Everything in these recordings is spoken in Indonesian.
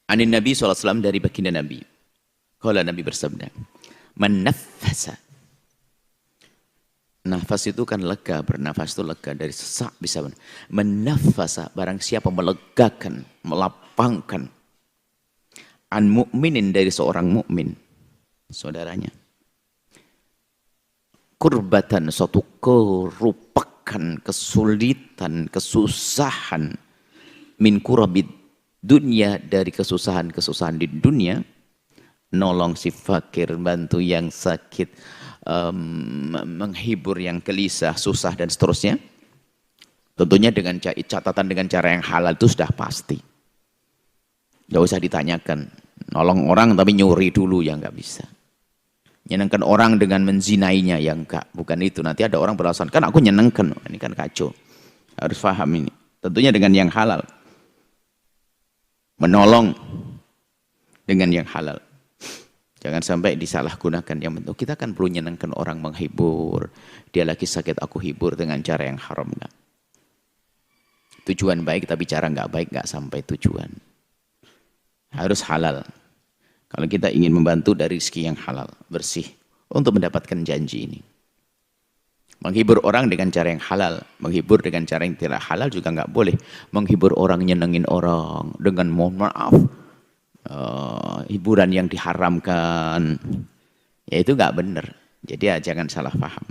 Anin Nabi SAW dari baginda Nabi. Qala Nabi bersabda, man naffasa. Nafas itu kan lega, bernafas itu lega, dari sesak bisa. Menafasa, barang siapa melegakan, melapangkan. An mu'minin, dari seorang mukmin, saudaranya. Kurbatan, suatu kerupakan, kesulitan, kesusahan. Min kurabid dunia, dari kesusahan-kesusahan di dunia. Nolong si fakir, bantu yang sakit, menghibur yang gelisah, susah dan seterusnya. Tentunya dengan catatan dengan cara yang halal itu sudah pasti. Gak usah ditanyakan. Nolong orang tapi nyuri dulu ya nggak bisa. Nyenengkan orang dengan menzinainya ya enggak. Bukan itu. Nanti ada orang beralasan, kan aku nyenengkan. Ini kan kacau. Harus paham ini. Tentunya dengan yang halal. Menolong dengan yang halal. Jangan sampai disalahgunakan. Yang penting kita kan perlu nyenangkan orang, menghibur. Dia lagi sakit, aku hibur dengan cara yang haram. Enggak. Tujuan baik tapi cara nggak baik, nggak sampai tujuan. Harus halal. Kalau kita ingin membantu dari rezeki yang halal, bersih, untuk mendapatkan janji ini. Menghibur orang dengan cara yang halal, menghibur dengan cara yang tidak halal juga nggak boleh. Menghibur orang, nyenengin orang dengan mohon maaf, hiburan yang diharamkan, ya itu nggak benar. Jadi ya jangan salah paham.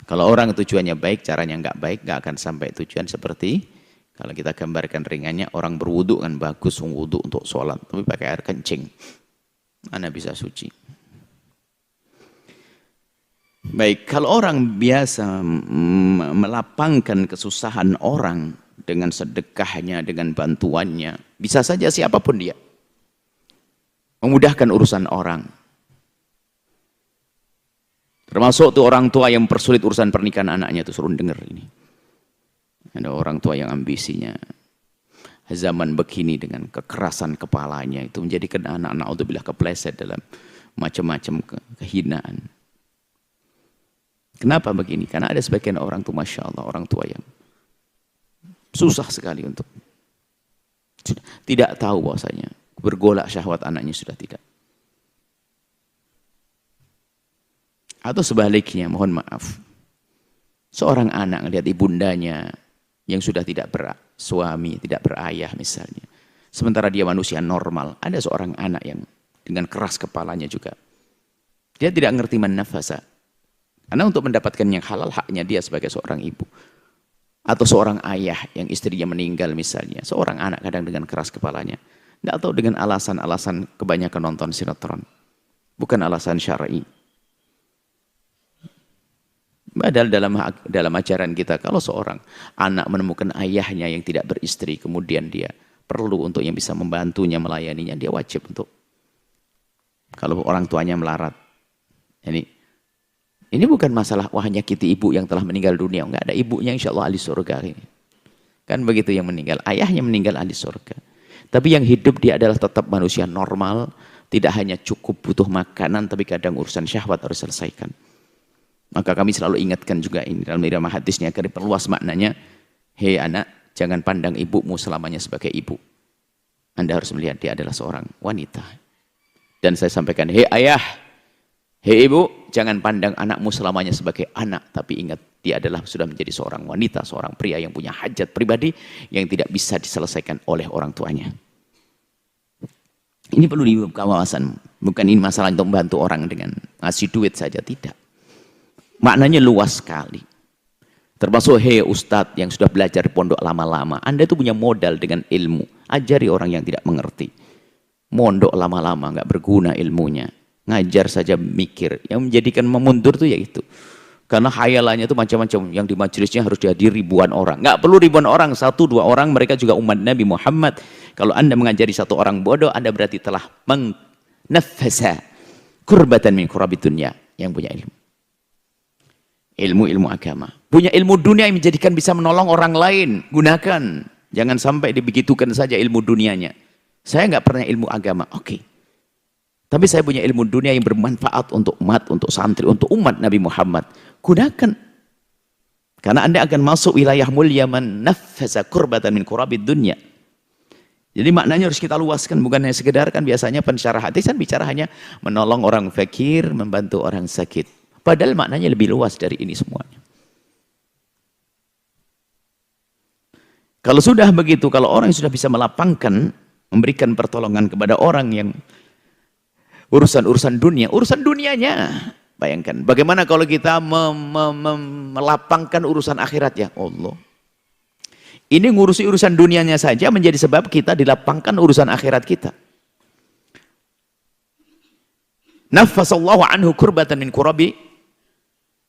Kalau orang tujuannya baik, caranya nggak baik, nggak akan sampai tujuan. Seperti kalau kita gambarkan ringannya, orang berwudu kan bagus, wudu untuk sholat, tapi pakai air kencing, mana bisa suci. Baik, kalau orang biasa melapangkan kesusahan orang dengan sedekahnya, dengan bantuannya, bisa saja siapapun dia memudahkan urusan orang. Termasuk tuh orang tua yang mempersulit urusan pernikahan anaknya, tuh suruh denger ini. Ada orang tua yang ambisinya zaman begini dengan kekerasan kepalanya itu menjadikan anak-anak naudzubillah kepleset dalam macam-macam kehinaan. Kenapa begini? Karena ada sebagian orang tuh masya Allah, orang tua yang susah sekali untuk tidak tahu bahwasanya bergolak syahwat anaknya sudah tidak. Atau sebaliknya, mohon maaf, seorang anak melihat ibundanya yang sudah tidak bersuami, tidak berayah misalnya, sementara dia manusia normal, ada seorang anak yang dengan keras kepalanya juga, dia tidak ngerti nafasa. Karena untuk mendapatkan yang halal, haknya dia sebagai seorang ibu. Atau seorang ayah yang istrinya meninggal misalnya, seorang anak kadang dengan keras kepalanya, tidak tahu dengan alasan-alasan kebanyakan nonton sinetron, bukan alasan syar'i. Padahal dalam ajaran kita, kalau seorang anak menemukan ayahnya yang tidak beristri, kemudian dia perlu untuk yang bisa membantunya, melayaninya, dia wajib untuk, kalau orang tuanya melarat. Ini bukan masalah wah nyakiti ibu yang telah meninggal dunia, enggak, ada ibunya insya Allah ahli surga. Kan begitu yang meninggal, ayahnya meninggal ahli surga. Tapi yang hidup dia adalah tetap manusia normal, tidak hanya cukup butuh makanan, tapi kadang urusan syahwat harus selesaikan. Maka kami selalu ingatkan juga ini dalam irama hadisnya agar diperluas maknanya. Hei anak, jangan pandang ibumu selamanya sebagai ibu. Anda harus melihat dia adalah seorang wanita. Dan saya sampaikan, hei ayah, hei ibu, jangan pandang anakmu selamanya sebagai anak, tapi ingat dia adalah sudah menjadi seorang wanita, seorang pria yang punya hajat pribadi yang tidak bisa diselesaikan oleh orang tuanya. Ini perlu dikawasan, bukan ini masalah untuk membantu orang dengan ngasih duit saja, tidak. Maknanya luas sekali. Termasuk hei ustadz yang sudah belajar di pondok lama-lama, Anda itu punya modal dengan ilmu, ajari orang yang tidak mengerti. Mondok lama-lama nggak berguna ilmunya, ngajar saja mikir, yang menjadikan memundur itu yaitu karena khayalannya itu macam-macam, yang di majelisnya harus dihadiri ribuan orang. Nggak perlu ribuan orang, 1-2 orang, mereka juga umat Nabi Muhammad. Kalau Anda mengajari satu orang bodoh, Anda berarti telah menafasa kurbatan min kurabid dunya. Yang punya ilmu agama, punya ilmu dunia yang menjadikan bisa menolong orang lain, gunakan. Jangan sampai dibegitukan saja ilmu dunianya. Saya nggak pernah ilmu agama, oke. Tapi saya punya ilmu dunia yang bermanfaat untuk umat, untuk santri, untuk umat Nabi Muhammad. Gunakan. Karena Anda akan masuk wilayah mulia man nafasa kurbatan min kurabid dunya. Jadi maknanya harus kita luaskan, bukan hanya sekedar kan biasanya pensyarah hadis kan bicara hanya menolong orang fakir, membantu orang sakit. Padahal maknanya lebih luas dari ini semuanya. Kalau sudah begitu, kalau orang yang sudah bisa melapangkan, memberikan pertolongan kepada orang yang urusan urusan dunianya, bayangkan. Bagaimana kalau kita melapangkan urusan akhirat ya Allah. Ini ngurusi urusan dunianya saja menjadi sebab kita dilapangkan urusan akhirat kita. Nafasallahu anhu kurbatan min kurabi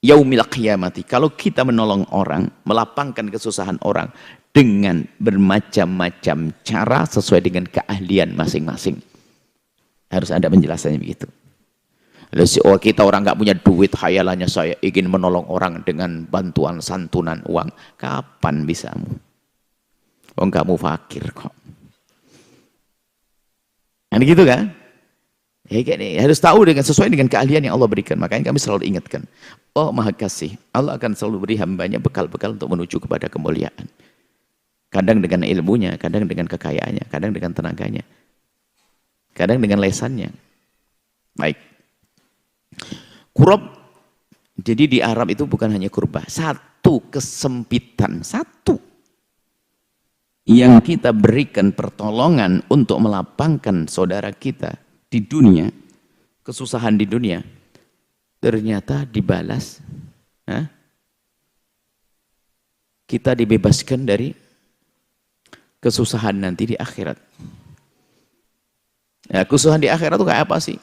yaumil qiyamati. Kalau kita menolong orang, melapangkan kesusahan orang dengan bermacam-macam cara sesuai dengan keahlian masing-masing. Harus ada penjelasannya begitu. Lalu kita orang nggak punya duit, khayalannya saya ingin menolong orang dengan bantuan santunan uang. Kapan bisamu? Oh kamu fakir kok. Nah gitu kan? Ya, harus tahu dengan sesuai dengan keahlian yang Allah berikan. Makanya kami selalu ingatkan. Oh Maha Kasih. Allah akan selalu beri hambanya bekal-bekal untuk menuju kepada kemuliaan. Kadang dengan ilmunya, kadang dengan kekayaannya, kadang dengan tenaganya. Kadang dengan lesannya. Baik. Kurab. Jadi di Arab itu bukan hanya kurba. Satu kesempitan. Satu. Yang kita berikan pertolongan untuk melapangkan saudara kita di dunia, kesusahan di dunia, ternyata dibalas, kita dibebaskan dari kesusahan nanti di akhirat. Ya, kesusahan di akhirat itu kayak apa sih?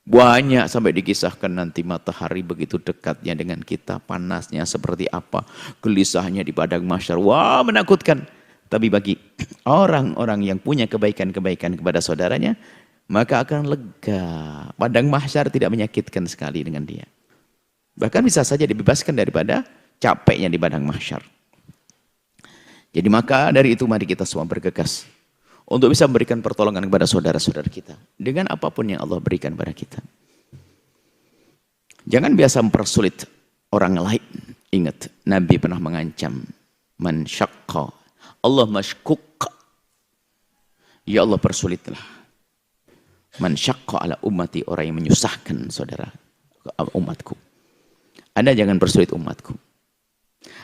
Banyak sampai dikisahkan nanti matahari begitu dekatnya dengan kita, panasnya seperti apa, gelisahnya di padang mahsyar. Wah, menakutkan. Tapi bagi orang-orang yang punya kebaikan-kebaikan kepada saudaranya, maka akan lega. Padang mahsyar tidak menyakitkan sekali dengan dia. Bahkan bisa saja dibebaskan daripada capeknya di padang mahsyar. Jadi maka dari itu mari kita semua bergegas untuk bisa memberikan pertolongan kepada saudara-saudara kita. Dengan apapun yang Allah berikan kepada kita. Jangan biasa mempersulit orang lain. Ingat, Nabi pernah mengancam. Man syaqqa, Allah mashkuk. Ya Allah persulitlah. Man syaqqa ala ummati, orang yang menyusahkan saudara umatku. Anda jangan persulit umatku.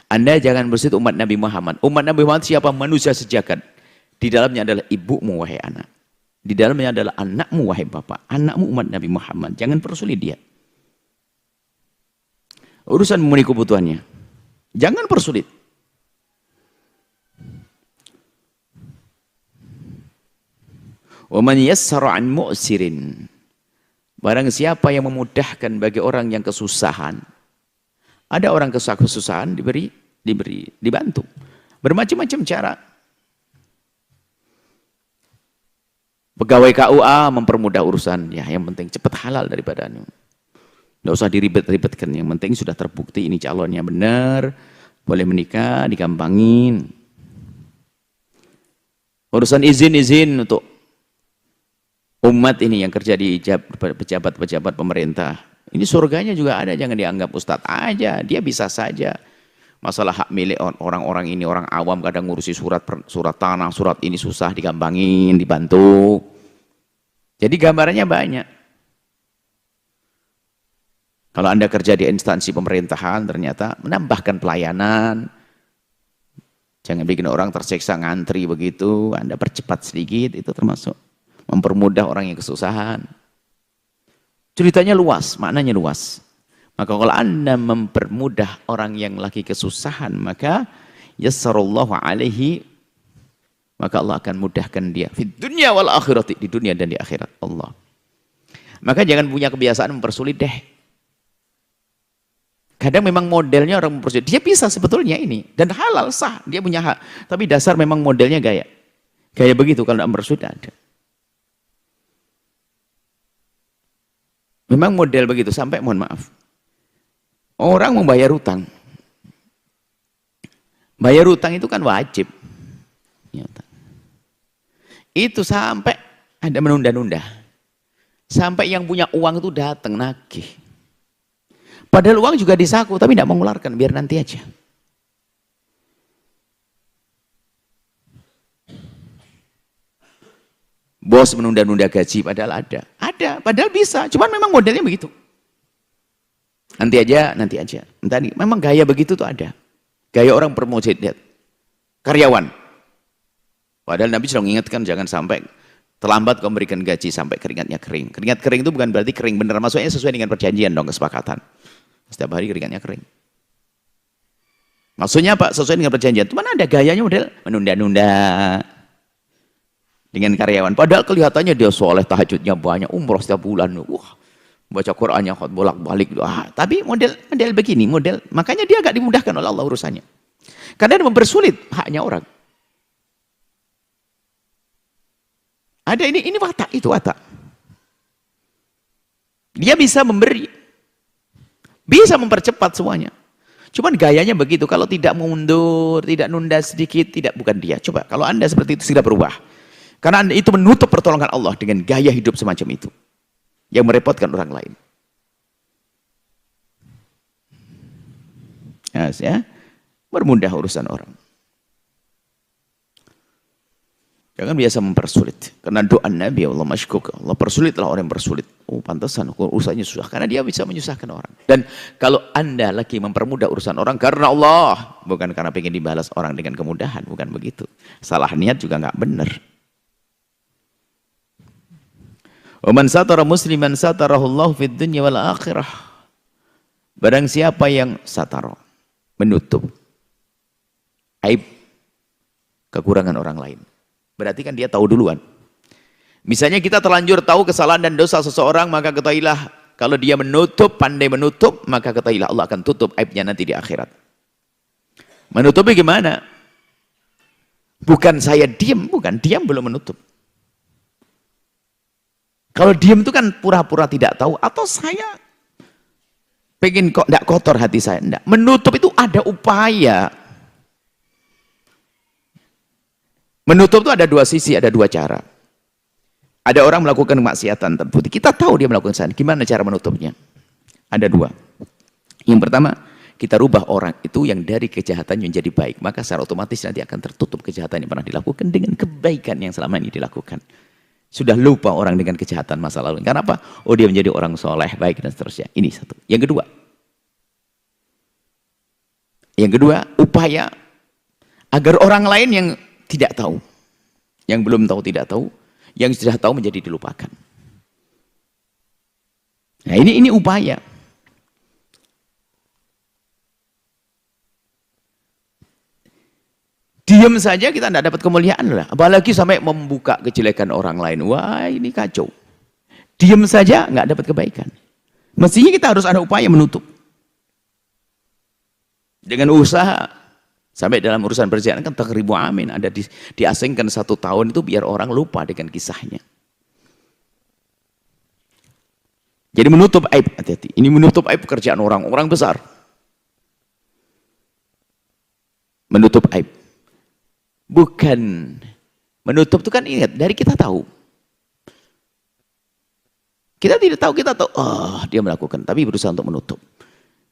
Anda jangan persulit umat Nabi Muhammad. Umat Nabi Muhammad siapa? Manusia sejagat. Di dalamnya adalah ibumu wahai anak. Di dalamnya adalah anakmu wahai bapak. Anakmu umat Nabi Muhammad. Jangan persulit dia. Urusan memenuhi kebutuhannya. Jangan persulit. Wa man yassara an mu'sirin. Barang siapa yang memudahkan bagi orang yang kesusahan. Ada orang kesusahan dibantu. Bermacam-macam cara. Pegawai KUA mempermudah urusan, ya yang penting cepat halal daripada nggak usah diribet-ribetkan, yang penting sudah terbukti ini calonnya benar, boleh menikah, digampangin. Urusan izin untuk umat ini yang kerja di pejabat-pejabat pemerintah, ini surganya juga ada, jangan dianggap ustadz aja, dia bisa saja. Masalah hak milik orang-orang ini, orang awam kadang ngurusi surat tanah, surat ini susah, digampangin, dibantu. Jadi gambarannya banyak. Kalau Anda kerja di instansi pemerintahan, ternyata menambahkan pelayanan. Jangan bikin orang tersiksa ngantri begitu, Anda percepat sedikit, itu termasuk mempermudah orang yang kesusahan. Ceritanya luas, maknanya luas. Maka kalau Anda mempermudah orang yang lagi kesusahan, maka yassarallahu alaihi, maka Allah akan mudahkan dia di dunia wal akhirati, di dunia dan di akhirat Allah. Maka jangan punya kebiasaan mempersulit deh. Kadang memang modelnya orang mempersulit, dia bisa sebetulnya ini dan halal sah, dia punya hak, tapi dasar memang modelnya gaya begitu. Kalau tidak mempersulit ada. Memang model begitu sampai mohon maaf. Orang membayar utang. Bayar utang itu kan wajib. Itu sampai ada menunda-nunda. Sampai yang punya uang itu datang nagih. Padahal uang juga disaku, tapi tidak mengeluarkan, biar nanti aja. Bos menunda-nunda gaji, padahal ada. Ada, padahal bisa. Cuman memang modelnya begitu. Nanti aja, nanti aja. Entah nih, memang gaya begitu tuh ada. Gaya orang promosi, lihat. Karyawan. Padahal Nabi sudah mengingatkan, jangan sampai terlambat kau memberikan gaji sampai keringatnya kering. Keringat kering itu bukan berarti kering bener. Maksudnya sesuai dengan perjanjian dong, kesepakatan. Setiap hari keringatnya kering. Maksudnya apa? Sesuai dengan perjanjian. Cuman ada gayanya model menunda-nunda. Dengan karyawan. Padahal kelihatannya dia soleh, tahajudnya banyak, umroh setiap bulan. Wah, baca Qur'annya bolak-balik. Wah, tapi model begini, makanya dia agak dimudahkan oleh Allah urusannya. Karena dia mempersulit haknya orang. Ada ini watak, itu watak. Dia bisa memberi. Bisa mempercepat semuanya. Cuman gayanya begitu, kalau tidak mundur, tidak nunda sedikit, bukan dia. Coba, kalau Anda seperti itu, segera berubah. Karena Anda itu menutup pertolongan Allah dengan gaya hidup semacam itu. Yang merepotkan orang lain. Ya, bermudah urusan orang. Jangan biasa mempersulit. Karena doa Nabi, Allah masyukuk. Allah persulitlah orang yang bersulit. Oh, pantasan urusannya susah. Karena dia bisa menyusahkan orang. Dan kalau Anda lagi mempermudah urusan orang karena Allah. Bukan karena ingin dibalas orang dengan kemudahan. Bukan begitu. Salah niat juga nggak benar. Waman satara musliman satarahullahu fid dunya wal akhirah. Barang siapa yang satara, menutup aib kekurangan orang lain. Berarti kan dia tahu duluan. Misalnya kita terlanjur tahu kesalahan dan dosa seseorang, maka ketahuilah kalau dia menutup, pandai menutup, maka ketahuilah Allah akan tutup aibnya nanti di akhirat. Menutupi gimana? Bukan saya diam, bukan diam belum menutup. Kalau diam itu kan pura-pura tidak tahu, atau saya pengen kok tidak kotor hati saya. Enggak. Menutup itu ada upaya. Menutup itu ada dua sisi, ada dua cara. Ada orang melakukan kemaksiatan terbukti. Kita tahu dia melakukan kesalahan. Gimana cara menutupnya? Ada dua. Yang pertama, kita rubah orang itu yang dari kejahatan menjadi baik. Maka secara otomatis nanti akan tertutup kejahatan yang pernah dilakukan dengan kebaikan yang selama ini dilakukan. Sudah lupa orang dengan kejahatan masa lalu. Karena apa? Oh, dia menjadi orang soleh, baik, dan seterusnya. Ini satu. Yang kedua. Yang kedua, upaya agar orang lain yang tidak tahu. Yang belum tahu tidak tahu. Yang sudah tahu menjadi dilupakan. Nah, ini upaya. Diam saja kita tidak dapat kemuliaan lah. Apalagi sampai membuka kejelekan orang lain. Wah, ini kacau. Diam saja nggak dapat kebaikan. Mestinya kita harus ada upaya menutup. Dengan usaha. Sampai dalam urusan perjalanan kan takribu amin. Ada diasingkan 1 tahun itu biar orang lupa dengan kisahnya. Jadi menutup aib, hati-hati. Ini menutup aib pekerjaan orang besar. Menutup aib. Bukan menutup itu kan, ingat, dari kita tahu. Kita tidak tahu, kita tahu, oh dia melakukan, tapi berusaha untuk menutup.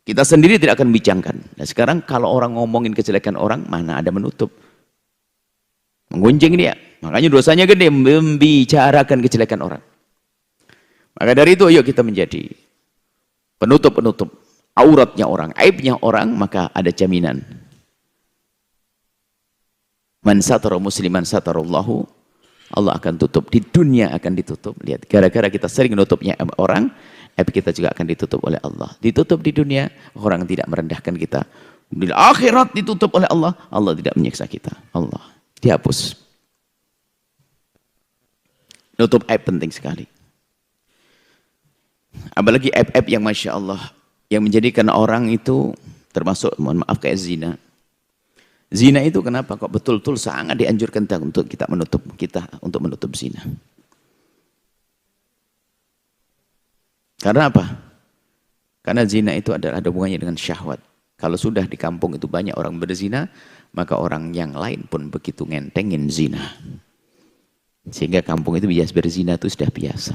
Kita sendiri tidak akan bincangkan. Nah sekarang kalau orang ngomongin kejelekan orang, mana ada menutup. Menggunjing dia. Makanya dosanya gede, membicarakan kejelekan orang. Maka dari itu, yuk kita menjadi penutup-penutup auratnya orang, aibnya orang, maka ada jaminan. Man satara musliman satarallahu, Allah akan tutup. Di dunia akan ditutup. Lihat, gara-gara kita sering menutupnya orang, aib kita juga akan ditutup oleh Allah. Ditutup di dunia, orang tidak merendahkan kita. Di akhirat ditutup oleh Allah, Allah tidak menyiksa kita. Allah dihapus. Nutup aib penting sekali. Apalagi aib-aib yang Masya Allah, yang menjadikan orang itu termasuk, mohon maaf, kayak zina. Zina itu kenapa kok betul-betul sangat dianjurkan untuk kita untuk menutup zina. Karena apa? Karena zina itu ada hubungannya dengan syahwat. Kalau sudah di kampung itu banyak orang berzina, maka orang yang lain pun begitu ngentengin zina. Sehingga kampung itu biasa berzina itu sudah biasa.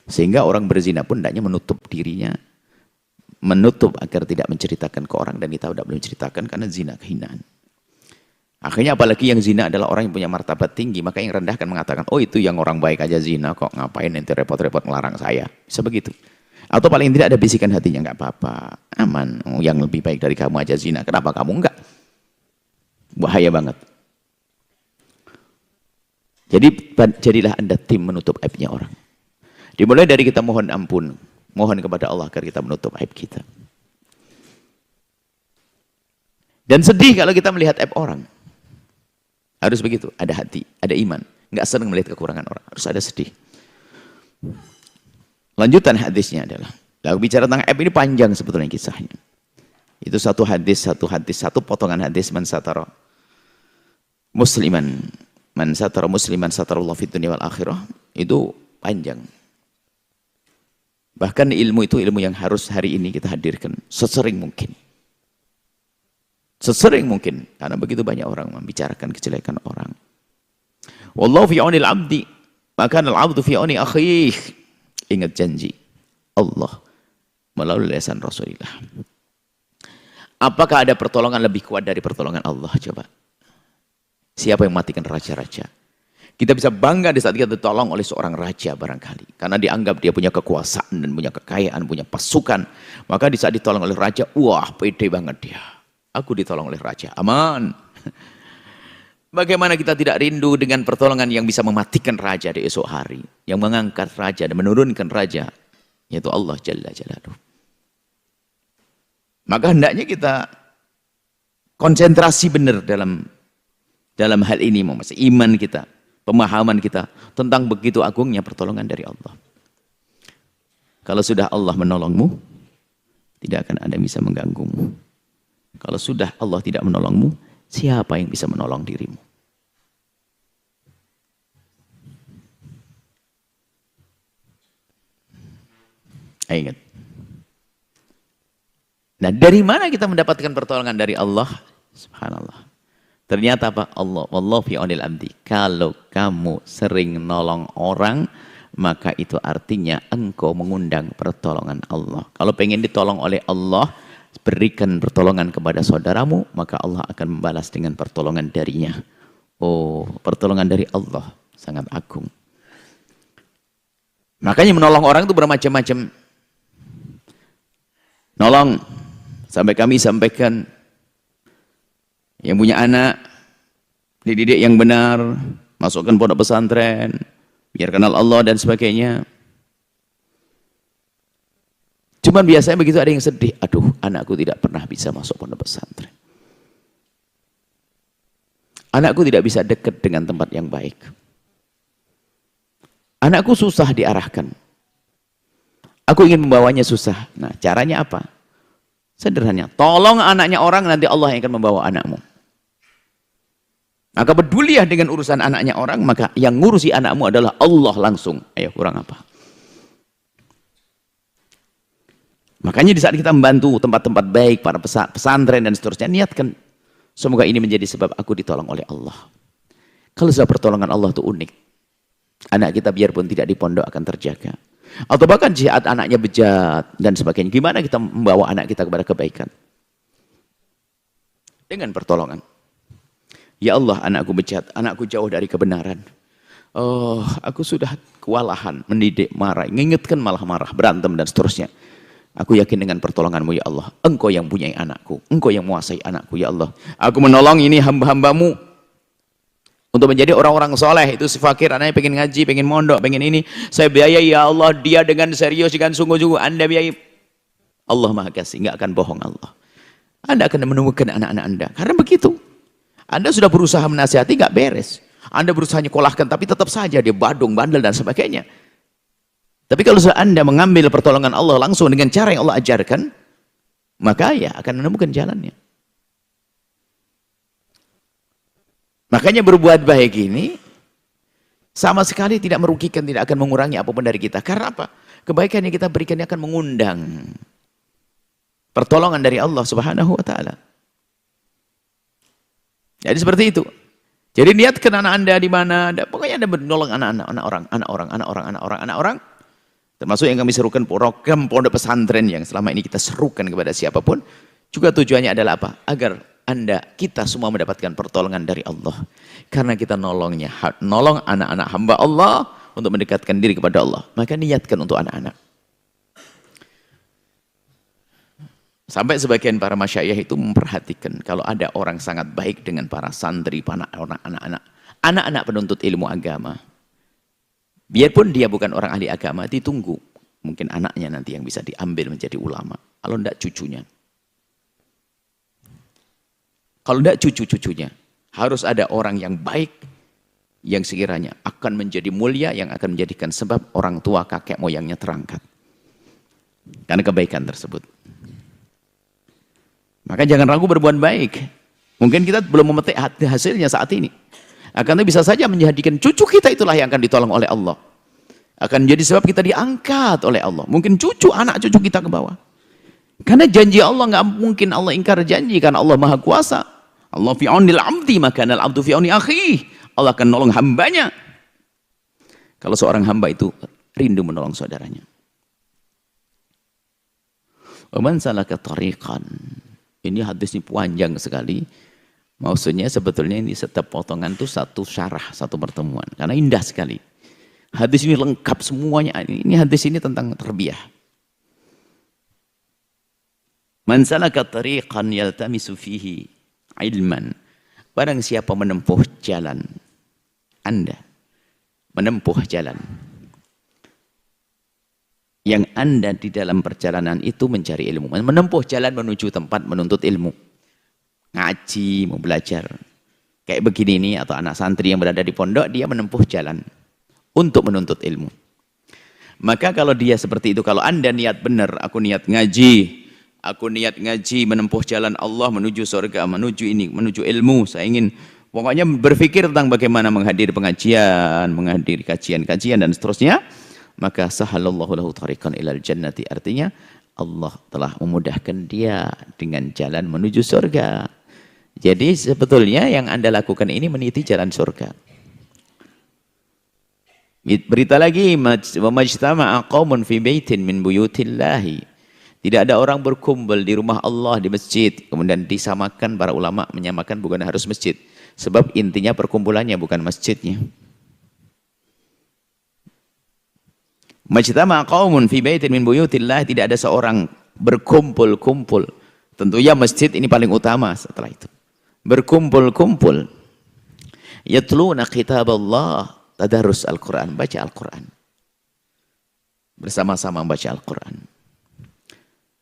Sehingga orang berzina pun hendaknya menutup dirinya, menutup agar tidak menceritakan ke orang, dan kita tidak boleh menceritakan karena zina kehinaan. Akhirnya apalagi yang zina adalah orang yang punya martabat tinggi, maka yang rendah kan mengatakan, oh itu yang orang baik aja zina kok, ngapain nanti repot-repot melarang saya. Bisa begitu. Atau paling tidak ada bisikan hatinya, nggak apa-apa, aman, oh, yang lebih baik dari kamu aja zina, kenapa kamu enggak? Bahaya banget. Jadi jadilah Anda tim menutup aibnya orang. Dimulai dari kita mohon ampun, mohon kepada Allah agar kita menutup aib kita. Dan sedih kalau kita melihat aib orang. Harus begitu, ada hati, ada iman. Nggak senang melihat kekurangan orang, harus ada sedih. Lanjutan hadisnya adalah, lalu bicara tentang aib ini panjang sebetulnya kisahnya. Itu satu potongan hadis, man satara musliman satarallahu fid dunya wal akhirah, itu panjang. Bahkan ilmu itu ilmu yang harus hari ini kita hadirkan sesering mungkin. Sesering mungkin, karena begitu banyak orang membicarakan kejelekan orang. Wallahu fi aunil abdi, maka al-abdu fi auni akhih. Ingat janji Allah melalui lisan Rasulullah. Apakah ada pertolongan lebih kuat dari pertolongan Allah? Coba. Siapa yang matikan raja-raja? Kita bisa bangga di saat kita ditolong oleh seorang raja barangkali. Karena dianggap dia punya kekuasaan dan punya kekayaan, punya pasukan. Maka di saat ditolong oleh raja, wah pede banget dia. Aku ditolong oleh raja, aman. Bagaimana kita tidak rindu dengan pertolongan yang bisa mematikan raja di esok hari, yang mengangkat raja dan menurunkan raja, yaitu Allah Jalla Jalaluhu. Maka hendaknya kita konsentrasi benar dalam hal ini, iman kita, pemahaman kita tentang begitu agungnya pertolongan dari Allah. Kalau sudah Allah menolongmu, tidak akan ada yang bisa mengganggumu. Kalau sudah Allah tidak menolongmu, siapa yang bisa menolong dirimu? Ingat. Nah, dari mana kita mendapatkan pertolongan dari Allah? Subhanallah. Ternyata apa? Allah, wallahu fi aunil abdi. Kalau kamu sering nolong orang, maka itu artinya engkau mengundang pertolongan Allah. Kalau pengen ditolong oleh Allah, berikan pertolongan kepada saudaramu, maka Allah akan membalas dengan pertolongan darinya. Oh, pertolongan dari Allah sangat agung. Makanya menolong orang itu bermacam-macam. Nolong, sampai kami sampaikan, yang punya anak, dididik yang benar, masukkan pondok pesantren, biar kenal Allah dan sebagainya. Cuman biasanya begitu ada yang sedih, aduh anakku tidak pernah bisa masuk pondok pesantren. Anakku tidak bisa dekat dengan tempat yang baik. Anakku susah diarahkan. Aku ingin membawanya susah. Nah, caranya apa? Sederhana, tolong anaknya orang, nanti Allah yang akan membawa anakmu. Maka pedulilah dengan urusan anaknya orang, maka yang ngurusi anakmu adalah Allah langsung. Ayo, kurang apa? Makanya di saat kita membantu tempat-tempat baik, para pesantren dan seterusnya, niatkan semoga ini menjadi sebab aku ditolong oleh Allah. Kalau sebab pertolongan Allah itu unik, anak kita biarpun tidak di pondok akan terjaga. Atau bahkan jihad anaknya bejat dan sebagainya. Gimana kita membawa anak kita kepada kebaikan? Dengan pertolongan. Ya Allah, anakku bejat, anakku jauh dari kebenaran. Oh, aku sudah kewalahan, mendidik, marah, mengingatkan malah marah, berantem dan seterusnya. Aku yakin dengan pertolonganmu ya Allah. Engkau yang punyai anakku. Engkau yang menguasai anakku ya Allah. Aku menolong ini hamba-hambamu. Untuk menjadi orang-orang soleh. Itu si fakir, anaknya pengen ngaji, pengen mondok, pengen ini. Saya biayai ya Allah. Dia dengan serius, dengan sungguh-sungguh. Anda biayai. Allah Maha Kasih. Nggak akan bohong Allah. Anda akan menemukan anak-anak Anda. Karena begitu. Anda sudah berusaha menasihati, nggak beres. Anda berusaha nyekolahkan, tapi tetap saja dia badung, bandel, dan sebagainya. Tapi kalau Anda mengambil pertolongan Allah langsung dengan cara yang Allah ajarkan, maka ya akan menemukan jalannya. Makanya berbuat baik ini sama sekali tidak merugikan, tidak akan mengurangi apapun dari kita. Karena apa? Kebaikan yang kita berikan akan mengundang pertolongan dari Allah Subhanahu wa taala. Jadi seperti itu. Jadi niatkan anak Anda di mana, pokoknya Anda menolong anak orang. Termasuk yang kami serukan program pondok pesantren yang selama ini kita serukan kepada siapapun. Juga tujuannya adalah apa? Agar kita semua mendapatkan pertolongan dari Allah. Karena kita nolong anak-anak hamba Allah untuk mendekatkan diri kepada Allah. Maka niatkan untuk anak-anak. Sampai sebagian para masyayikh itu memperhatikan kalau ada orang sangat baik dengan para santri, para anak-anak penuntut ilmu agama. Biarpun dia bukan orang ahli agama, ditunggu. Mungkin anaknya nanti yang bisa diambil menjadi ulama. Kalau tidak cucunya. Kalau tidak cucu-cucunya. Harus ada orang yang baik, yang sekiranya akan menjadi mulia, yang akan menjadikan sebab orang tua kakek moyangnya terangkat. Karena kebaikan tersebut. Maka jangan ragu berbuat baik. Mungkin kita belum memetik hasilnya saat ini. Akan bisa saja menjadikan cucu kita itulah yang akan ditolong oleh Allah. Akan jadi sebab kita diangkat oleh Allah. Mungkin anak cucu kita ke bawah. Karena janji Allah nggak mungkin Allah ingkar janji. Karena Allah maha kuasa. Allah fi aunil abdi maka al abdu fi auni akhi. Allah akan nolong hambanya. Kalau seorang hamba itu rindu menolong saudaranya. Wa man salaka tariqan. Ini hadis ini panjang sekali. Maksudnya sebetulnya ini setiap potongan itu satu syarah, satu pertemuan. Karena indah sekali. Hadis ini lengkap semuanya. Ini hadis ini tentang tarbiyah. Man salaka tariqan yaltamisu fihi ilman. Barang siapa menempuh jalan. Anda menempuh jalan. Yang Anda di dalam perjalanan itu mencari ilmu. Menempuh jalan menuju tempat menuntut ilmu. Ngaji, mau belajar. Kayak begini nih, atau anak santri yang berada di pondok, dia menempuh jalan untuk menuntut ilmu. Maka kalau dia seperti itu, kalau Anda niat benar, aku niat ngaji, menempuh jalan Allah, menuju surga, menuju ilmu, saya ingin pokoknya berpikir tentang bagaimana menghadiri pengajian, menghadiri kajian-kajian dan seterusnya, maka sahalallahu lahu tariqan ilal jannati, artinya Allah telah memudahkan dia dengan jalan menuju surga. Jadi sebetulnya yang Anda lakukan ini meniti jalan surga. Berita lagi, wa majtama'a qaumun fi baitin min buyutillahi. Tidak ada orang berkumpul di rumah Allah, di masjid. Kemudian disamakan, para ulama menyamakan bukan harus masjid. Sebab intinya perkumpulannya bukan masjidnya. Majtama'a qaumun fi baitin min buyutillah, tidak ada seorang berkumpul-kumpul. Tentunya masjid ini paling utama setelah itu. Berkumpul-kumpul. Yatluna kitaballah, tadarus Al-Quran, baca Al-Quran. Bersama-sama baca Al-Quran.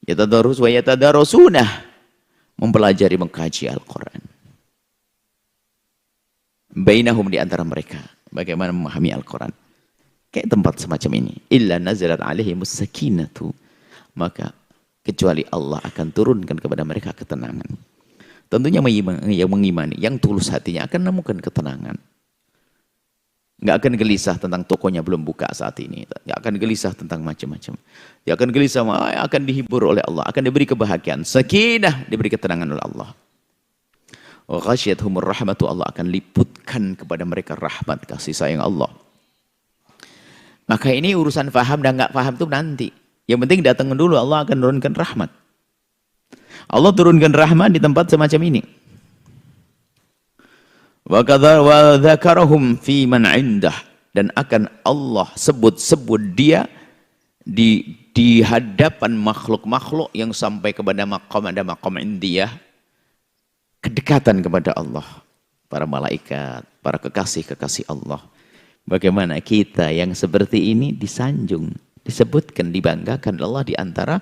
Yatadarus wa yatadarusuna, mempelajari, mengkaji Al-Quran. Bainahum, di antara mereka, bagaimana memahami Al-Quran. Kayak tempat semacam ini. Illa nazalat alaihimus sakinatu, maka kecuali Allah akan turunkan kepada mereka ketenangan. Tentunya yang mengimani, yang tulus hatinya akan menemukan ketenangan. Nggak akan gelisah tentang tokonya belum buka saat ini. Nggak akan gelisah tentang macam-macam. Dia akan gelisah, akan dihibur oleh Allah, akan diberi kebahagiaan. Sakinah, diberi ketenangan oleh Allah. Wa ghasyiyatuhumur rahmatu, Allah akan liputkan kepada mereka rahmat, kasih sayang Allah. Maka ini urusan faham dan nggak faham itu nanti. Yang penting datang dulu, Allah akan turunkan rahmat. Allah turunkan rahmat di tempat semacam ini. Wa dzakarahum fi man indah, dan akan Allah sebut-sebut dia di hadapan makhluk-makhluk yang sampai kepada maqam indiyah, kedekatan kepada Allah, para malaikat, para kekasih-kekasih Allah. Bagaimana kita yang seperti ini disanjung, disebutkan, dibanggakan Allah di antara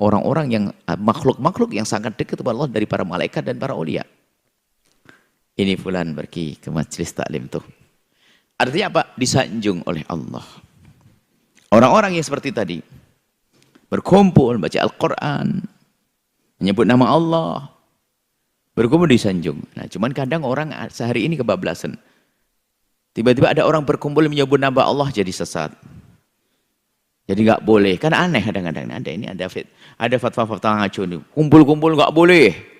orang-orang yang makhluk-makhluk yang sangat dekat kepada Allah dari para malaikat dan para aulia. Ini fulan pergi ke majelis taklim tuh. Artinya apa? Disanjung oleh Allah. Orang-orang yang seperti tadi berkumpul baca Al-Quran, menyebut nama Allah, berkumpul disanjung. Nah, cuman kadang orang sehari ini kebablasan. Tiba-tiba ada orang berkumpul menyebut nama Allah jadi sesat. Jadi nggak boleh, kan aneh kadang-kadang. Ada fatwa-fatwa ngaco nih. Kumpul-kumpul nggak boleh.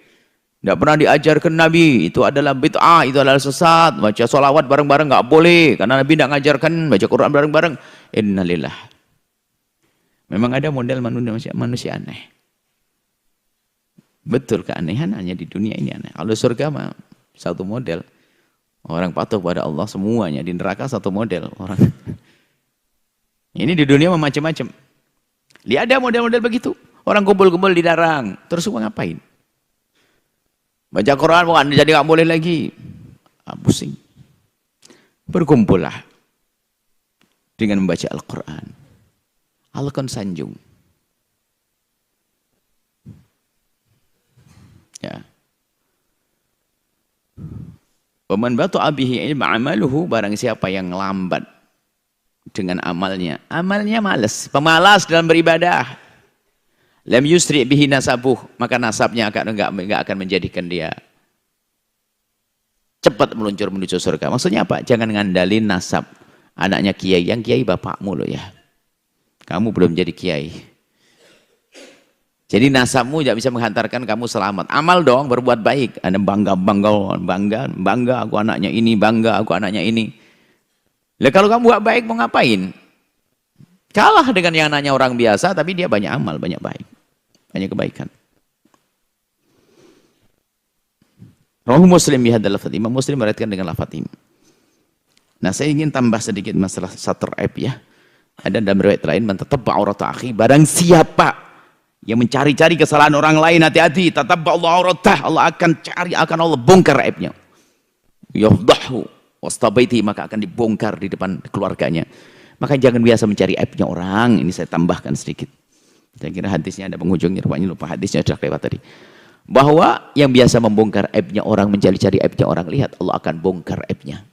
Nggak pernah diajarkan Nabi. Itu adalah bid'ah, itu adalah sesat. Baca sholawat bareng-bareng nggak boleh, karena Nabi nggak ngajarkan baca Quran bareng-bareng. Innalillah. Memang ada model manusia aneh. Betul, keanehan hanya di dunia ini aneh. Kalau surga mah satu model. Orang patuh pada Allah semuanya. Di neraka satu model orang. Ini di dunia mah macam-macam. Dia ada model-model begitu. Orang kumpul-kumpul di darang. Terus mau ngapain? Baca Quran bukan jadi nggak boleh lagi. Pusing. Berkumpullah dengan membaca Al-Quran. Allah akan sanjung. Ya. Waman batu'a bihi ilma amaluhu, barang siapa yang lambat dengan amalnya malas, pemalas dalam beribadah. Lam yusri bihi nasabuh, maka nasabnya enggak akan menjadikan dia cepat meluncur menuju surga. Maksudnya apa? Jangan ngandalin nasab anaknya kiai, yang kiai bapakmu loh ya. Kamu belum jadi kiai. Jadi nasabmu tidak bisa menghantarkan kamu selamat. Amal dong, berbuat baik. Anda bangga aku anaknya ini, bangga aku anaknya ini. Lah kalau kamu buat baik mau ngapain? Kalah dengan yang anaknya orang biasa, tapi dia banyak amal, banyak baik. Banyak kebaikan. Rawahu Muslim bihadzal lafadz. Imam Muslim meriwayatkan dengan lafadz ini. Nah, saya ingin tambah sedikit masalah satr aib ya. Ada dalam riwayat lain, man tatabba aurata akhi, barang siapa yang mencari-cari kesalahan orang lain, hati-hati, tatabba Allah auratah, Allah akan cari, akan Allah bongkar aibnya. Yafdahu wastabaiti, maka akan dibongkar di depan keluarganya. Maka jangan biasa mencari aibnya orang. Ini saya tambahkan sedikit. Saya kira hadisnya ada penghujungnya, rupanya lupa hadisnya sudah lewat tadi. Bahwa yang biasa membongkar aibnya orang, mencari-cari aibnya orang, lihat Allah akan bongkar aibnya.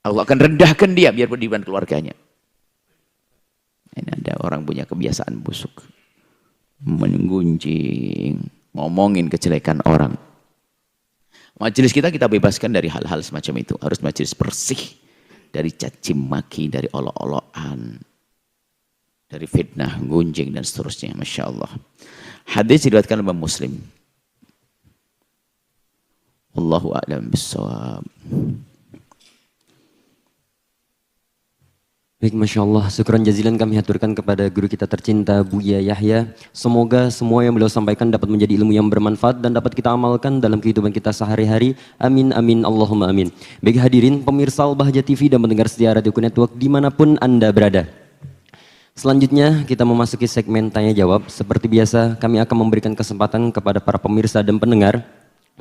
Allah akan rendahkan dia biarpun di depan keluarganya. Ini ada orang punya kebiasaan busuk, menggunjing, ngomongin kejelekan orang. Majelis kita bebaskan dari hal-hal semacam itu. Harus majelis bersih dari caci maki, dari olok-olokan, dari fitnah, gunjing dan seterusnya. Masya Allah. Hadis diriwayatkan oleh Muslim. Allahu a'lam bissawab. Baik, Masya Allah, syukuran jazilan kami haturkan kepada guru kita tercinta Buya Yahya. Semoga semua yang beliau sampaikan dapat menjadi ilmu yang bermanfaat dan dapat kita amalkan dalam kehidupan kita sehari-hari. Amin, amin, Allahumma amin. Baik hadirin, pemirsa Al-Bahjah TV dan mendengar setia Radio Network dimanapun Anda berada. Selanjutnya kita memasuki segmen tanya jawab. Seperti biasa kami akan memberikan kesempatan kepada para pemirsa dan pendengar.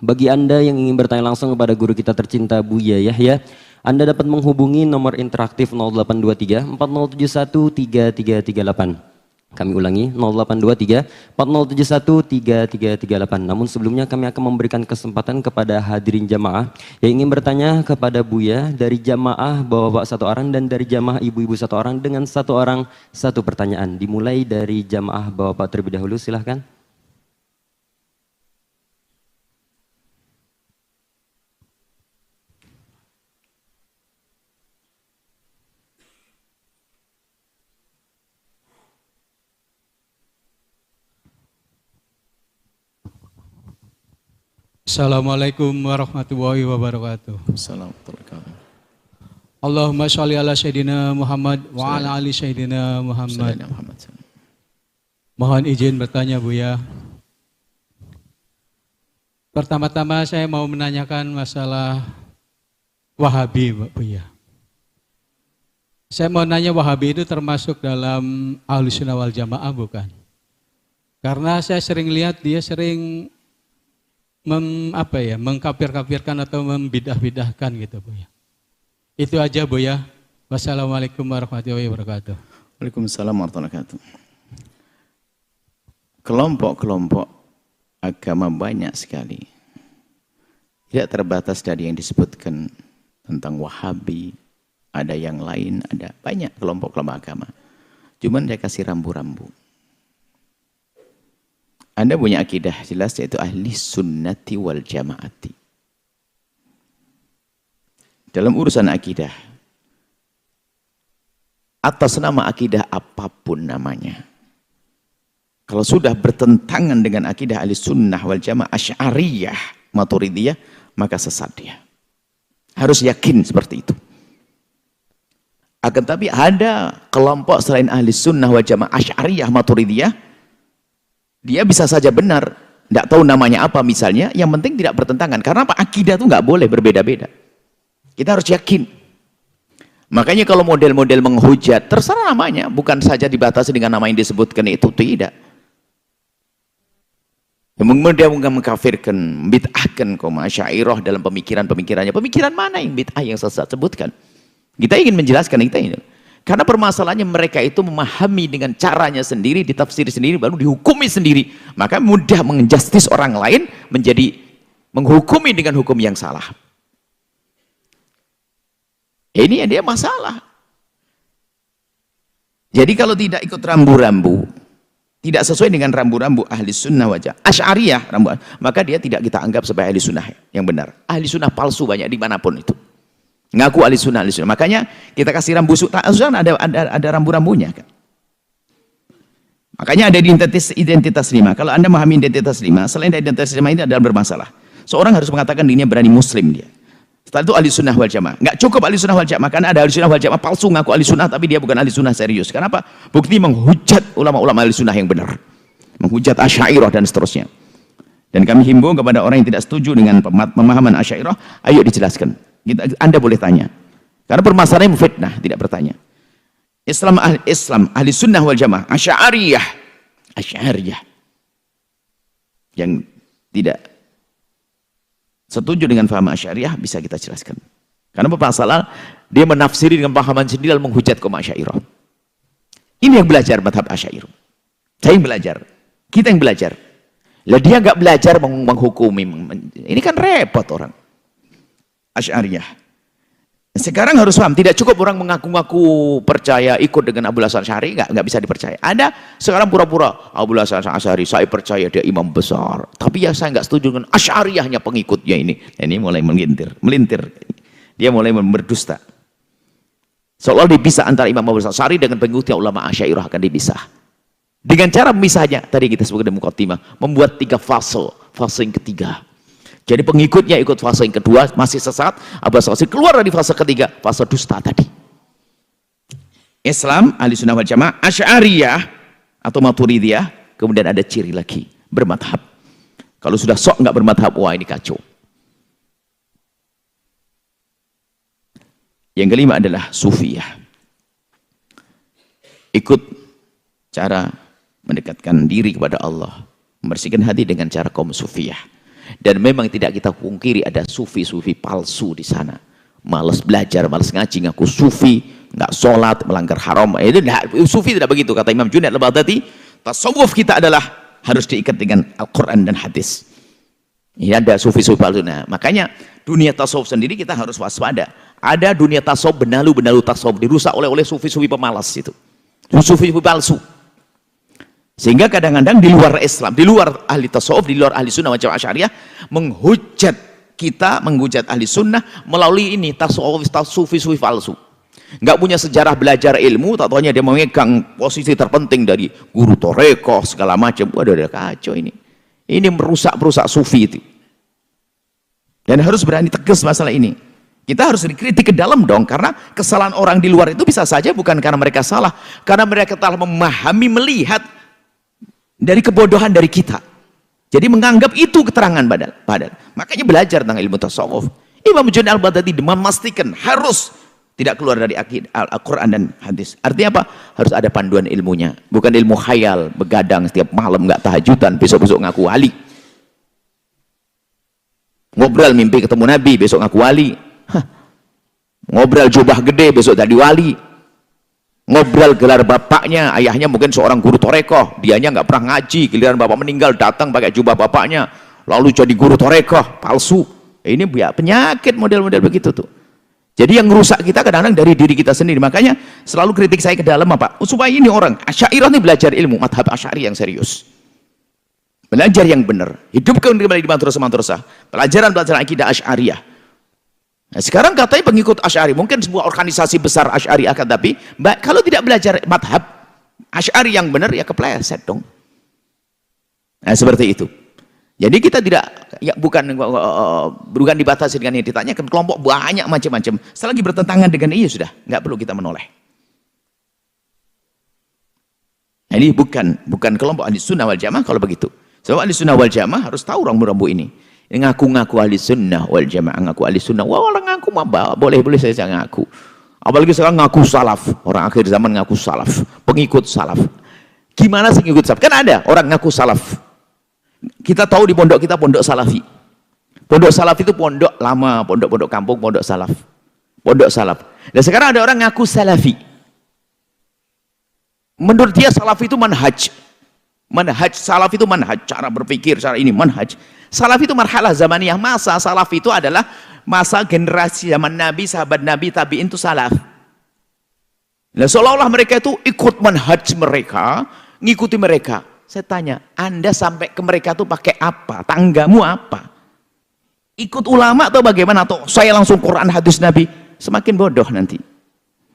Bagi Anda yang ingin bertanya langsung kepada guru kita tercinta Buya Yahya, Anda dapat menghubungi nomor interaktif 0823 4071 3338. Kami ulangi 0823 4071 3338. Namun sebelumnya kami akan memberikan kesempatan kepada hadirin jamaah yang ingin bertanya kepada Buya, dari jamaah bapak-bapak satu orang dan dari jamaah ibu-ibu satu orang, dengan satu orang satu pertanyaan. Dimulai dari jamaah bapak-bapak terlebih dahulu, silahkan. Assalamualaikum warahmatullahi wabarakatuh. Assalamualaikum. Allahumma sholli ala Sayyidina Muhammad wa ala ali Sayyidina Muhammad. Mohon izin bertanya Buya. Pertama-tama saya mau menanyakan masalah Wahabi, Buya. Saya mau nanya, Wahabi itu termasuk dalam Ahlussunnah wal Jamaah bukan? Karena saya sering lihat dia sering mengkafir-kafirkan atau membidah-bidahkan gitu Buya. Itu aja Buya. Wassalamualaikum warahmatullahi wabarakatuh. Waalaikumsalam warahmatullahi wabarakatuh. Kelompok-kelompok agama banyak sekali. Tidak terbatas dari yang disebutkan tentang Wahabi, ada yang lain, ada banyak kelompok-kelompok agama. Cuman dia kasih rambu-rambu. Anda punya akidah jelas, yaitu ahli sunnati wal jamaati. Dalam urusan akidah, atas nama akidah apapun namanya, kalau sudah bertentangan dengan akidah ahli sunnah wal jamaah, asy'ariyah, maturidiyah, maka sesat dia. Harus yakin seperti itu. Akan tapi ada kelompok selain ahli sunnah wal jamaah, asy'ariyah, maturidiyah, Dia bisa saja benar, tidak tahu namanya apa misalnya, yang penting tidak bertentangan. Karena apa? Akidah itu nggak boleh berbeda-beda. Kita harus yakin. Makanya kalau model-model menghujat, terserah namanya, bukan saja dibatasi dengan nama yang disebutkan itu, tidak. Kemudian dia mengkafirkan, bid'ahkan kaum Asy'ariyah dalam pemikiran-pemikirannya. Pemikiran mana yang bid'ah yang sesat? Sebutkan. Kita ingin menjelaskan kita ini. Karena permasalahannya mereka itu memahami dengan caranya sendiri, ditafsiri sendiri, baru dihukumi sendiri. Maka mudah menjustis orang lain menjadi menghukumi dengan hukum yang salah. Ini yang dia masalah. Jadi kalau tidak ikut rambu-rambu, tidak sesuai dengan rambu-rambu ahli sunnah wajah Asy'ariyah, maka dia tidak kita anggap sebagai ahli sunnah yang benar. Ahli sunnah palsu banyak dimanapun itu. Ngaku ahli sunnah. Makanya kita kasih rambu sunnah, ada rambu-rambunya kan. Makanya ada identitas 5. Kalau Anda memahami identitas 5, selain dari identitas 5 ini adalah bermasalah. Seorang harus mengatakan dirinya berani muslim dia. Setelah itu ahli sunnah wal jamaah. Nggak cukup ahli sunnah wal jamaah, karena ada ahli sunnah wal jamaah palsu ngaku ahli sunnah, tapi dia bukan ahli sunnah serius. Kenapa? Bukti menghujat ulama-ulama ahli sunnah yang benar. Menghujat Asy'ariyah dan seterusnya. Dan kami himbau kepada orang yang tidak setuju dengan pemahaman Asy'ariyah, ayo dijelaskan. Anda boleh tanya. Karena permasalahannya fitnah, tidak bertanya. Islam, ahli sunnah wal jamaah, Asy'ariyah. Yang tidak setuju dengan paham Asy'ariyah bisa kita jelaskan. Karena masalah dia menafsiri dengan pahaman sendiri lalu menghujat kaum Asy'ariyah. Ini yang belajar madhab Asy'ariyah. Saya yang belajar. Kita yang belajar. Lah dia nggak belajar menghukumi. Ini kan repot orang. Asy'ariyah. Sekarang harus paham, tidak cukup orang mengaku-ngaku percaya ikut dengan Abu Hasan Asy'ari, nggak bisa dipercaya. Ada sekarang pura-pura Abu Hasan Asy'ari, saya percaya dia imam besar, tapi ya saya nggak setuju dengan Asy'ariyahnya pengikutnya ini. Ini mulai melintir. Dia mulai berdusta. Seolah dipisah antara Imam Abu Hasan Asy'ari dengan pengikutnya ulama Asy'ariyah akan dipisah. Dengan cara memisahnya, tadi kita sebutkan di Muqaddimah, membuat 3 fase. Fase yang ketiga. Jadi pengikutnya ikut fase yang kedua, masih sesat. Abu Hasan Asy'ari keluar dari fase ketiga, fase dusta tadi. Islam, ahli sunnah wal jamaah, Asy'ariyah atau Maturidiyah, kemudian ada ciri lagi, bermadhab. Kalau sudah sok nggak bermadhab, wah ini kacau. Yang kelima adalah Sufiyah. Ikut cara mendekatkan diri kepada Allah, membersihkan hati dengan cara kaum Sufiyah. Dan memang tidak kita pungkiri ada sufi-sufi palsu di sana. Malas belajar, malas ngaji, ngaku sufi, nggak sholat, melanggar haram. Sufi tidak begitu, kata Imam Junaid al-Baghdadi. Tasawuf kita adalah harus diikat dengan Al-Quran dan hadis. Ini ada sufi-sufi palsu. Nah, makanya dunia tasawuf sendiri kita harus waspada. Ada dunia tasawuf, benalu-benalu tasawuf dirusak oleh sufi-sufi pemalas itu. Sufi-sufi palsu. Sehingga kadang-kadang di luar Islam, di luar ahli tasawuf, di luar ahli sunnah wal jamaah Asy'ariyah, menghujat kita, menghujat ahli sunnah melalui ini tasawuf, sufi-sufi palsu. Nggak punya sejarah belajar ilmu, tak taunya dia memegang posisi terpenting dari guru torekoh segala macam. Waduh, ada kacau ini. Ini merusak sufi itu. Dan harus berani tegas masalah ini. Kita harus dikritik ke dalam dong, karena kesalahan orang di luar itu bisa saja bukan karena mereka salah, karena mereka telah memahami, melihat dari kebodohan dari kita. Jadi menganggap itu keterangan padahal. Makanya belajar tentang ilmu tasawuf. Imam Junaid al-Baghdadi memastikan harus tidak keluar dari Al-Quran dan hadis. Artinya apa? Harus ada panduan ilmunya. Bukan ilmu khayal, begadang setiap malam, nggak tahajudan, besok-besok ngaku wali. Ngobrol mimpi ketemu Nabi, besok ngaku wali. Ngobrol jubah gede, besok jadi wali. Ngobrol gelar bapaknya, ayahnya mungkin seorang guru torekoh, dianya nggak pernah ngaji, giliran bapak meninggal datang pakai jubah bapaknya, lalu jadi guru torekoh, palsu. Ini penyakit model-model begitu tuh. Jadi yang merusak kita kadang-kadang dari diri kita sendiri. Makanya selalu kritik saya ke dalam apa? Supaya ini orang Asy'ariyah ini belajar ilmu, madhab Asy'ari yang serius. Belajar yang benar, hidupkan kembali di madrasah-madrasah, pelajaran-pelajaran akidah Asy'ariyah. Nah, sekarang katanya pengikut Asy'ari, mungkin sebuah organisasi besar Asy'ari akan, tapi kalau tidak belajar madhab Asy'ari yang benar ya kepleset dong. Nah, seperti itu. Jadi kita tidak, ya bukan dibatasi dengan yang ditanyakan, kelompok banyak macam-macam. Selagi bertentangan dengan iya sudah, nggak perlu kita menoleh. Nah, ini bukan kelompok ahli sunnah wal jamaah kalau begitu. Sebab ahli sunnah wal jamaah harus tahu rambu-rambu ini. Ngaku-ngaku ahli sunnah wal jamaah, ngaku ahli sunnah. Wah, orang ngaku mah boleh saya ngaku. Apalagi sekarang ngaku salaf. Orang akhir zaman ngaku salaf, pengikut salaf. Gimana sih ngikut salaf? Kan ada orang ngaku salaf. Kita tahu di pondok kita pondok salafi. Pondok salaf itu pondok lama, pondok kampung, pondok salaf. Pondok salaf. Dan sekarang ada orang ngaku salafi. Menurut dia salaf itu manhaj. Manhaj, salaf itu manhaj, cara berpikir, cara ini manhaj. Salaf itu marhalah zamaniyah, masa salaf itu adalah masa generasi zaman Nabi, sahabat Nabi, tabi'in itu salaf. Nah, seolah-olah mereka itu ikut manhaj mereka, ngikuti mereka. Saya tanya, Anda sampai ke mereka itu pakai apa? Tanggamu apa? Ikut ulama atau bagaimana? Atau saya langsung Quran hadis Nabi? Semakin bodoh nanti.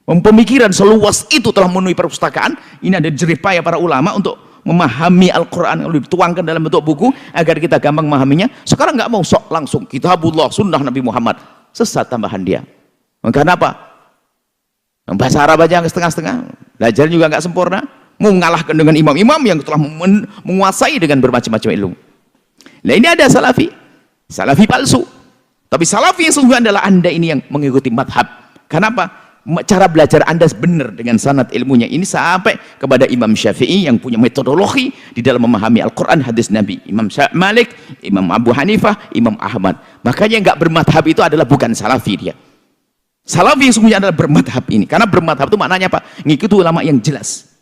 Pemikiran seluas itu telah memenuhi perpustakaan. Ini ada jerih payah para ulama untuk memahami Al-Quran yang dituangkan dalam bentuk buku agar kita gampang memahaminya. Sekarang nggak mau sok langsung kitabullah sunnah Nabi Muhammad. Sesat tambahan dia. Karena apa? Bahasa Arab aja setengah-setengah. Belajar juga nggak sempurna. Mengalahkan dengan imam-imam yang telah menguasai dengan bermacam-macam ilmu. Nah, ini ada salafi. Salafi palsu. Tapi salafi yang sungguh adalah Anda ini yang mengikuti madhab. Kenapa? Cara belajar Anda benar dengan sanad ilmunya ini sampai kepada Imam Syafi'i yang punya metodologi di dalam memahami Al-Quran hadis Nabi, Imam Malik, Imam Abu Hanifah, Imam Ahmad. Makanya nggak bermadhab itu adalah bukan salafi dia. Salafi yang sungguhnya adalah bermadhab ini, karena bermadhab itu maknanya apa? Ngikuti ulama yang jelas,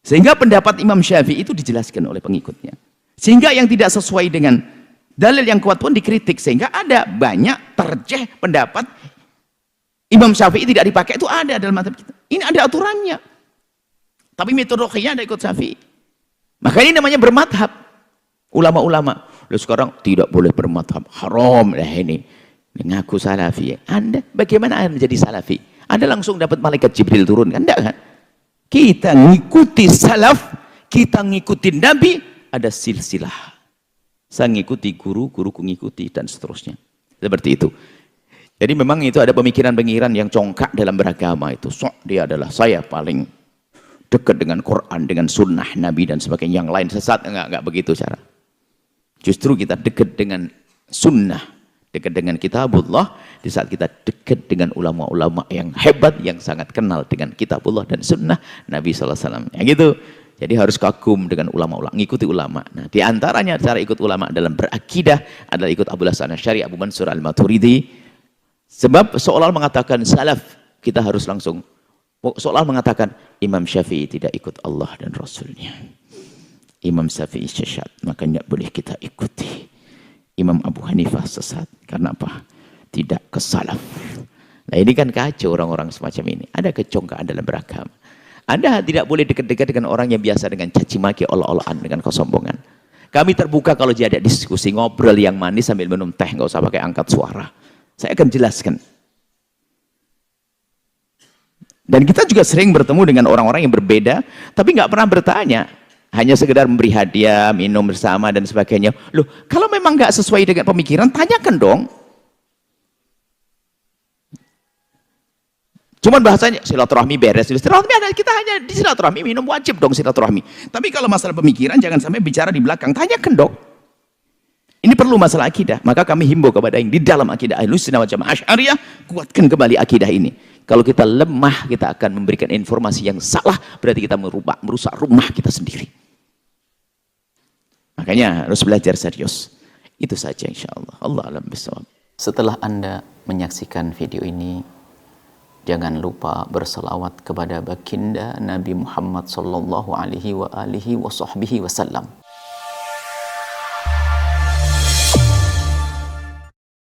sehingga pendapat Imam Syafi'i itu dijelaskan oleh pengikutnya, sehingga yang tidak sesuai dengan dalil yang kuat pun dikritik, sehingga ada banyak terjeh pendapat Imam Syafi'i tidak dipakai, itu ada dalam mazhab kita. Ini ada aturannya. Tapi metodologinya ada ikut Syafi'i. Maka ini namanya bermadhab. Ulama-ulama. Lalu sekarang tidak boleh bermadhab. Haram lah ini. Mengaku salafi. Anda, bagaimana Anda menjadi salafi? Anda langsung dapat malaikat Jibril turun. Kan? Enggak kan? Kita ngikuti salaf. Kita ngikuti Nabi. Ada silsilah. Saya ngikuti guru, guruku ngikuti, dan seterusnya. Seperti itu. Jadi memang itu ada pemikiran-pemikiran yang congkak dalam beragama itu. Dia adalah saya paling dekat dengan Quran, dengan sunnah Nabi dan sebagainya. Yang lain sesat, enggak begitu cara. Justru kita dekat dengan sunnah, dekat dengan kitabullah, di saat kita dekat dengan ulama-ulama yang hebat, yang sangat kenal dengan kitabullah dan sunnah Nabi SAW. Ya gitu. Jadi harus kagum dengan ulama-ulama, ngikuti ulama. Nah, di antaranya cara ikut ulama dalam berakidah adalah ikut Abu Hasan Asy'ari, Abu Mansur Al-Maturidi. Sebab seolah mengatakan salaf, kita harus langsung seolah mengatakan Imam Syafi'i tidak ikut Allah dan Rasulnya. Imam Syafi'i sesat, maka tidak boleh kita ikuti. Imam Abu Hanifah sesat, karena apa? Tidak ke salaf. Nah, ini kan kacau orang-orang semacam ini. Ada kecongkaan dalam beragama. Anda tidak boleh dekat-dekat dengan orang yang biasa dengan caci maki, olah-olahan, dengan kesombongan. Kami terbuka kalau dia ada diskusi, ngobrol yang manis sambil minum teh, nggak usah pakai angkat suara. Saya akan jelaskan. Dan kita juga sering bertemu dengan orang-orang yang berbeda, tapi nggak pernah bertanya. Hanya sekedar memberi hadiah, minum bersama, dan sebagainya. Loh, kalau memang nggak sesuai dengan pemikiran, tanyakan dong. Cuman bahasanya, silaturahmi beres. Silaturahmi ada, kita hanya di silaturahmi, minum wajib dong silaturahmi. Tapi kalau masalah pemikiran, jangan sampai bicara di belakang. Tanyakan dong. Ini perlu masalah akidah, maka kami himbau kepada yang di dalam akidah Ahlussunnah wal Jamaah Asy'ariyah, kuatkan kembali akidah ini. Kalau kita lemah, kita akan memberikan informasi yang salah, berarti kita merusak rumah kita sendiri. Makanya harus belajar serius. Itu saja insyaallah. Allah a'lam bishawab. Setelah Anda menyaksikan video ini, jangan lupa berselawat kepada baginda Nabi Muhammad sallallahu alaihi wa alihi wa sahbihi wasallam.